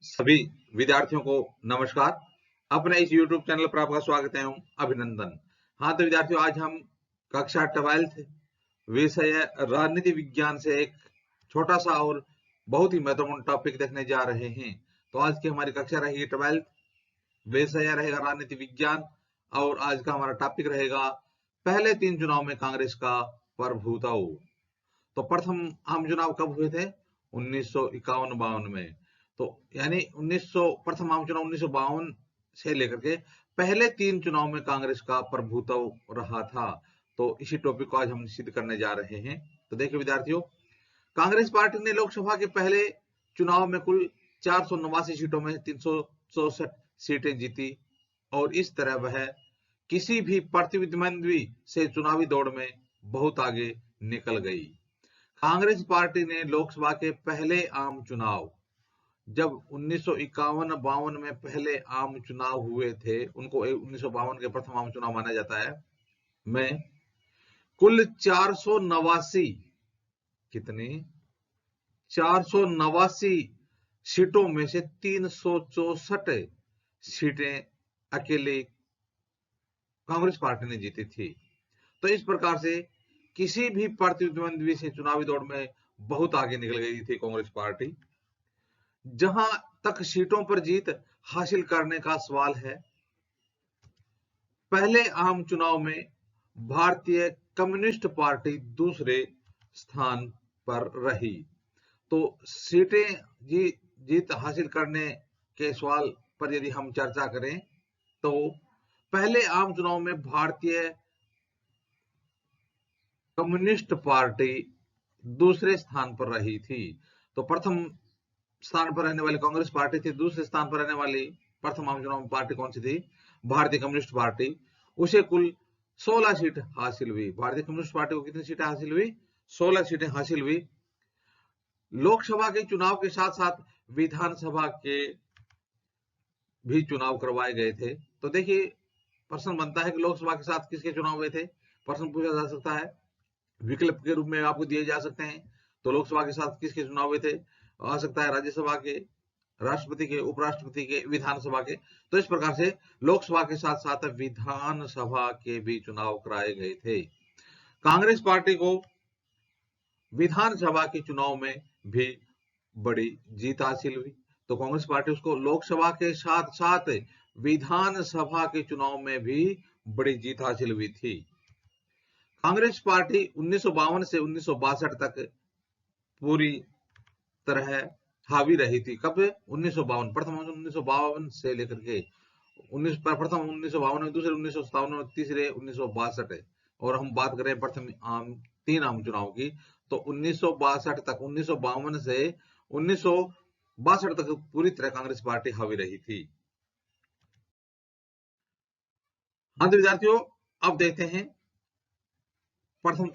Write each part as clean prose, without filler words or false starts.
सभी विद्यार्थियों को नमस्कार। अपने इस YouTube चैनल पर आपका स्वागत है, अभिनंदन। हाँ तो विद्यार्थियों, आज हम कक्षा 12 विषय राजनीति विज्ञान से एक छोटा सा और बहुत ही महत्वपूर्ण टॉपिक देखने जा रहे हैं। तो आज की हमारी कक्षा रहेगी 12, विषय रहेगा राजनीति विज्ञान और आज का हमारा टॉपिक रहेगा पहले 3 चुनाव में कांग्रेस का प्रभुत्व। तो प्रथम आम चुनाव कब हुए थे? 1951-52 में। तो यानी प्रथम आम चुनाव 1952 से लेकर के पहले 3 चुनाव में कांग्रेस का प्रभुत्व रहा था। तो इसी टॉपिक को आज हम सिद्ध करने जा रहे हैं। तो देखिए विद्यार्थियों, कांग्रेस पार्टी ने लोकसभा के पहले चुनाव में कुल 489 सीटों में 364 सीटें जीती और इस तरह वह किसी भी प्रतिद्वंद्वी से चुनावी दौड़ में बहुत आगे निकल गई। कांग्रेस पार्टी ने लोकसभा के पहले आम चुनाव, जब 1951-52 में पहले आम चुनाव हुए थे, उनको 1952 के प्रथम आम चुनाव माना जाता है, में कुल 489 कितनी 489 सीटों में से 364 सीटें अकेले कांग्रेस पार्टी ने जीती थी। तो इस प्रकार से किसी भी प्रतिद्वंद्वी से चुनावी दौड़ में बहुत आगे निकल गई थी कांग्रेस पार्टी। जहां तक सीटों पर जीत हासिल करने का सवाल है, पहले आम चुनाव में भारतीय कम्युनिस्ट पार्टी दूसरे स्थान पर रही। तो सीटें जीत हासिल करने के सवाल पर यदि हम चर्चा करें तो पहले आम चुनाव में भारतीय कम्युनिस्ट पार्टी दूसरे स्थान पर रही थी। तो प्रथम स्थान पर रहने वाली कांग्रेस पार्टी थी, दूसरे स्थान पर रहने वाली प्रथम आम चुनाव में पार्टी कौन सी थी? भारतीय कम्युनिस्ट पार्टी। उसे कुल 16 सीट हासिल हुई। भारतीय कम्युनिस्ट पार्टी को कितनी सीटें हासिल हुई? 16 सीटें हासिल हुई। लोकसभा के चुनाव के साथ साथ विधानसभा के भी चुनाव करवाए गए थे। तो देखिए प्रश्न बनता है कि लोकसभा के साथ किसके चुनाव हुए थे? प्रश्न पूछा जा सकता है, विकल्प के रूप में आपको दिए जा सकते हैं। तो लोकसभा के साथ किसके चुनाव हुए थे? आ सकता है राज्यसभा के, राष्ट्रपति के, उपराष्ट्रपति के, विधानसभा के। तो इस प्रकार से लोकसभा के साथ साथ विधानसभा के भी चुनाव कराए गए थे। कांग्रेस पार्टी को विधानसभा के चुनाव में भी बड़ी जीत हासिल हुई। तो कांग्रेस पार्टी उसको लोकसभा के साथ साथ विधानसभा के चुनाव में भी बड़ी जीत हासिल हुई थी। कांग्रेस पार्टी 1952 से 1962 तक पूरी तरह हावी रही थी। कब? 1952, प्रथम 1952 से लेकर के प्रथम 1952 में, दूसरे 1957 में, तीसरे 1962। और हम बात करें प्रथम 3 आम चुनाव की, तो 1962 तक, 1952 से 1962 तक पूरी तरह कांग्रेस पार्टी हावी रही थी। हाँ तो विद्यार्थियों, अब देखते हैं प्रथम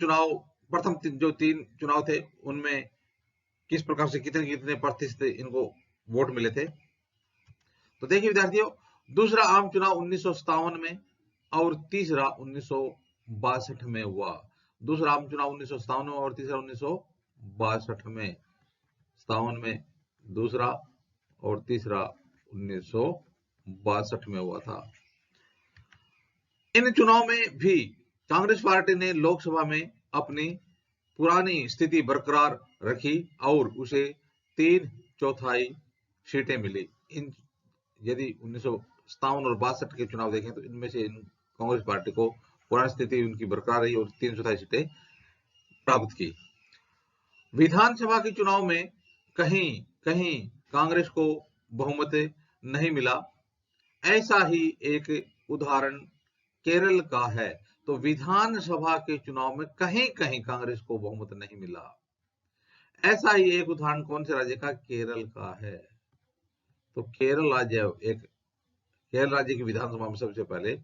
जो 3 चुनाव थे उनमें किस प्रकार से कितने कितने प्रतिशत इनको वोट मिले थे। तो देखिए विद्यार्थियों, दूसरा आम चुनाव 1957 में और तीसरा 1962 में हुआ। दूसरा आम चुनाव 1957 में और तीसरा 1962 में। 57 में दूसरा और तीसरा 1962 में हुआ था। इन चुनाव में भी कांग्रेस पार्टी ने लोकसभा में अपनी पुरानी स्थिति बरकरार रखी और उसे 3/4 सीटें मिली। इन यदि 1957 और 62 के चुनाव देखें तो इनमें से कांग्रेस पार्टी को पुरानी स्थिति उनकी बरकरार रही और 3/4 सीटें प्राप्त की। विधानसभा के चुनाव में कहीं कहीं कांग्रेस को बहुमत नहीं मिला। ऐसा ही एक उदाहरण केरल का है। तो विधानसभा के चुनाव में कहीं कहीं कांग्रेस को बहुमत नहीं मिला। ऐसा ही एक उदाहरण कौन से राज्य का? केरल का है। तो केरल राज्य की विधानसभा में सबसे पहले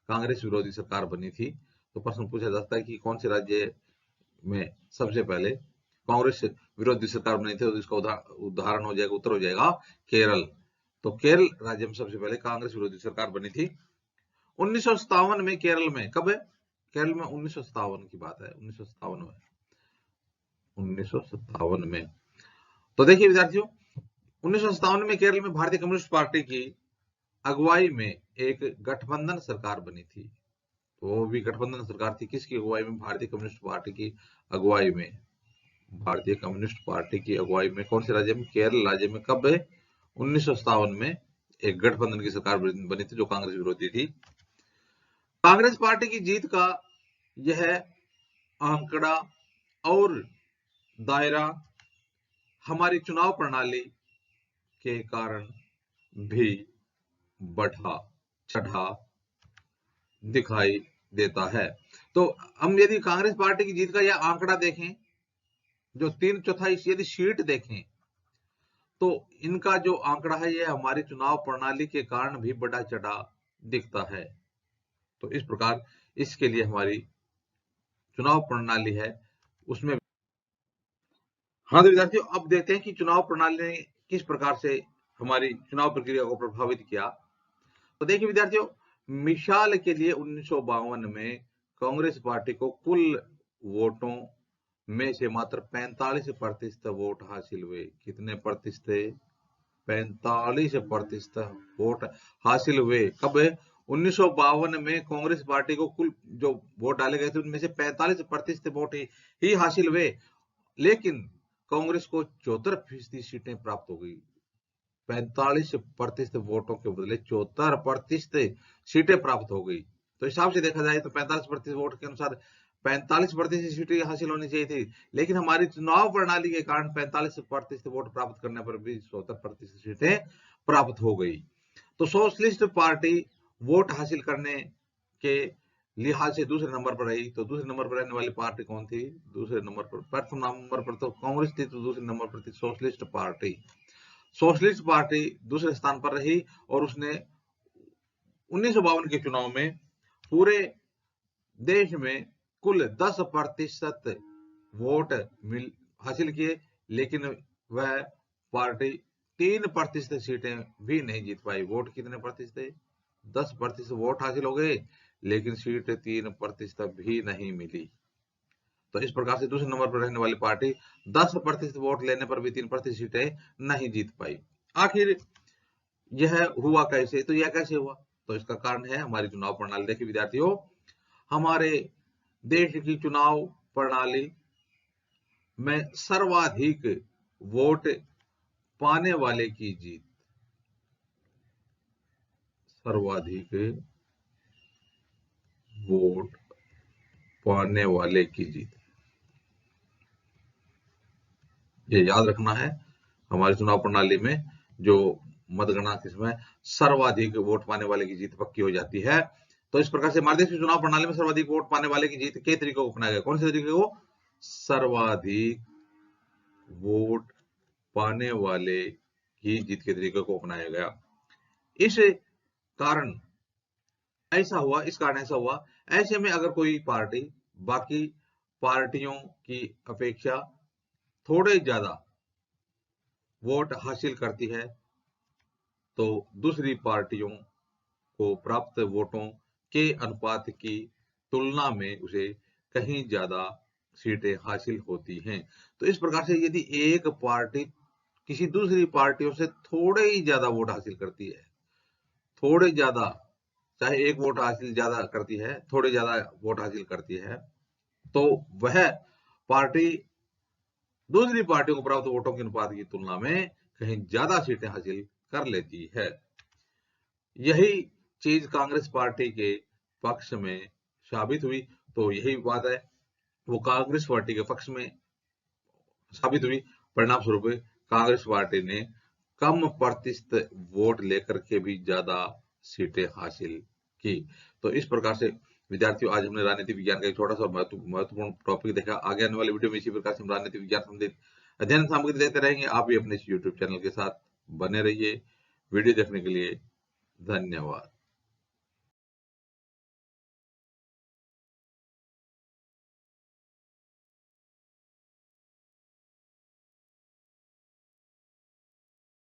कांग्रेस विरोधी सरकार बनी थी। तो प्रश्न पूछा जा सकता है कि कौन से राज्य में सबसे पहले कांग्रेस विरोधी सरकार बनी थी? तो इसका उदाहरण हो जाएगा, उत्तर हो जाएगा केरल। तो केरल राज्य में सबसे पहले कांग्रेस विरोधी सरकार बनी थी 1957 में। केरल में कब है? केरल में 1957 की बात है, 1957 में। तो देखिए विद्यार्थियों, 1957 में केरल में भारतीय कम्युनिस्ट पार्टी की अगुवाई में एक गठबंधन सरकार बनी थी। तो वो भी गठबंधन सरकार थी, किसकी अगुवाई में? भारतीय कम्युनिस्ट पार्टी की अगुवाई में। भारतीय कम्युनिस्ट पार्टी की अगुवाई में कौन से राज्य में? केरल राज्य में। कब? 1957 में एक गठबंधन की सरकार बनी थी जो कांग्रेस विरोधी थी। कांग्रेस पार्टी की जीत का यह आंकड़ा और दायरा हमारी चुनाव प्रणाली के कारण भी बढ़ा चढ़ा दिखाई देता है। तो हम यदि कांग्रेस पार्टी की जीत का यह आंकड़ा देखें, जो 3/4 यदि सीट देखें, तो इनका जो आंकड़ा है यह हमारी चुनाव प्रणाली के कारण भी बढ़ा चढ़ा दिखता है। तो इस प्रकार इसके लिए हमारी चुनाव प्रणाली है उसमें। हाँ तो विद्यार्थियों, अब देखते हैं कि चुनाव प्रणाली ने किस प्रकार से हमारी चुनाव प्रक्रिया को प्रभावित किया। तो देखिए विद्यार्थियों, मिसाल के लिए 1952 में कांग्रेस पार्टी को कुल वोटों में से मात्र 45% वोट हासिल हुए। कितने प्रतिशत? 45% वोट हासिल हुए। कब? 1952 में कांग्रेस पार्टी को कुल जो वोट डाले गए थे उनमें से 45% वोट ही हासिल हुए, लेकिन कांग्रेस को 74% सीटें प्राप्त हो गई। 45% वोटों के बदले 74% सीटें प्राप्त हो गई। तो हिसाब से देखा जाए तो 45% वोट के अनुसार 45% सीटें हासिल होनी चाहिए थी, लेकिन हमारी चुनाव प्रणाली के कारण 45% वोट प्राप्त करने पर भी 74% सीटें प्राप्त हो गई। तो सोशलिस्ट पार्टी वोट हासिल करने के लिहाज से दूसरे नंबर पर रही। तो दूसरे नंबर पर रहने वाली पार्टी कौन थी? दूसरे नंबर पर, प्रथम नंबर पर तो कांग्रेस थी, तो दूसरे नंबर पर थी सोशलिस्ट पार्टी। सोशलिस्ट पार्टी दूसरे स्थान पर रही और उसने 1952 के चुनाव में पूरे देश में कुल 10% वोट हासिल किए, लेकिन वह पार्टी 3% सीटें भी नहीं जीत पाई। वोट कितने प्रतिशत? 10% वोट हासिल हो गए, लेकिन सीट 3% भी नहीं मिली। तो इस प्रकार से दूसरे नंबर पर रहने वाली पार्टी 10% वोट लेने पर भी 3% सीटें नहीं जीत पाई। आखिर यह हुआ कैसे? तो यह कैसे हुआ? तो इसका कारण है हमारी चुनाव प्रणाली। देखिए विद्यार्थियों, हमारे देश की चुनाव प्रणाली में सर्वाधिक वोट पाने वाले की जीत, सर्वाधिक वोट पाने वाले की जीत, ये याद रखना है। हमारी चुनाव प्रणाली में जो मतगणना के समय सर्वाधिक वोट पाने वाले की जीत पक्की हो जाती है। तो इस प्रकार से हमारे देश की चुनाव प्रणाली में सर्वाधिक वोट पाने वाले की जीत के तरीकों को अपनाया गया। कौन से तरीके को? सर्वाधिक वोट पाने वाले की जीत के तरीके को अपनाया गया। इस कारण ऐसा हुआ, ऐसे में अगर कोई पार्टी बाकी पार्टियों की अपेक्षा थोड़े ज्यादा वोट हासिल करती है, तो दूसरी पार्टियों को प्राप्त वोटों के अनुपात की तुलना में उसे कहीं ज्यादा सीटें हासिल होती हैं। तो इस प्रकार से यदि एक पार्टी किसी दूसरी पार्टियों से थोड़े ही ज्यादा वोट हासिल करती है, थोड़े ज्यादा, चाहे एक वोट हासिल ज्यादा करती है, थोड़े ज्यादा वोट हासिल करती है, तो वह पार्टी दूसरी पार्टियों को प्राप्त वोटों के अनुपात की तुलना में कहीं ज्यादा सीटें हासिल कर लेती है। यही चीज कांग्रेस पार्टी के पक्ष में साबित हुई। तो यही बात है, वो कांग्रेस पार्टी के पक्ष में साबित हुई। परिणाम स्वरूप कांग्रेस पार्टी ने कम प्रतिशत वोट लेकर के भी ज्यादा सीटें हासिल की। तो इस प्रकार से विद्यार्थियों, आज हमने राजनीति विज्ञान का एक छोटा सा महत्वपूर्ण टॉपिक देखा। आगे आने वाले वीडियो में इसी प्रकार से हम राजनीति विज्ञान संबंधित अध्ययन सामग्री देते रहेंगे। आप भी अपने इस यूट्यूब चैनल के साथ बने रहिए। वीडियो देखने के लिए धन्यवाद।